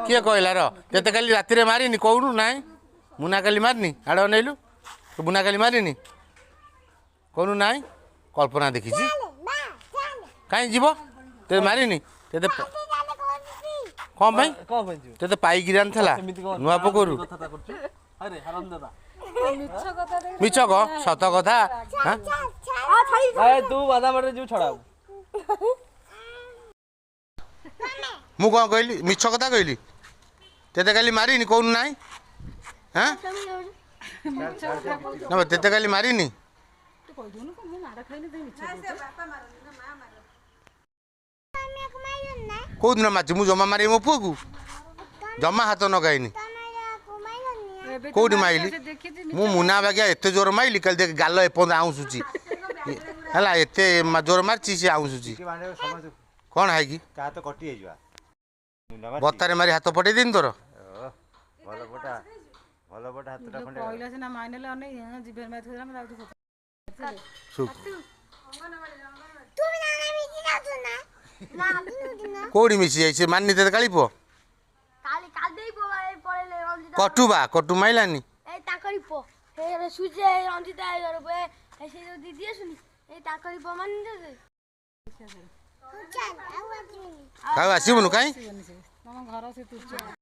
किए कहला रते काली राति मारिनी कहूनु ना मुना काली मारिनी आड़ अनेलु तू मुना काली मारिनी कहूनु ना कल्पना देखी कहीं जीव ते मारिनी ते कौन ते पाइक आनी नुआ पोखरु मिछ कह सत कथा तू बादाम जो छड़ा मु कौन कहली मिछ कथा कहली ते काली मारिनी कहूनु ना हाँ ना ते काली मारिनी कौ दिन मार मु जमा मारे मो पुआ को जमा हाथ न गाइनी कौटी माइली मु मुना बागिया एत जोर माइली कल देख गाल एपद आउसुची है एत जोर मारची सी आउसुची कौन है कि बतारे मारी हाथ पटे दिन तोर कौटी मिसी जाइए मानी ते काली पुओ कटुबा कटु माइलानी आसबुनु कहीं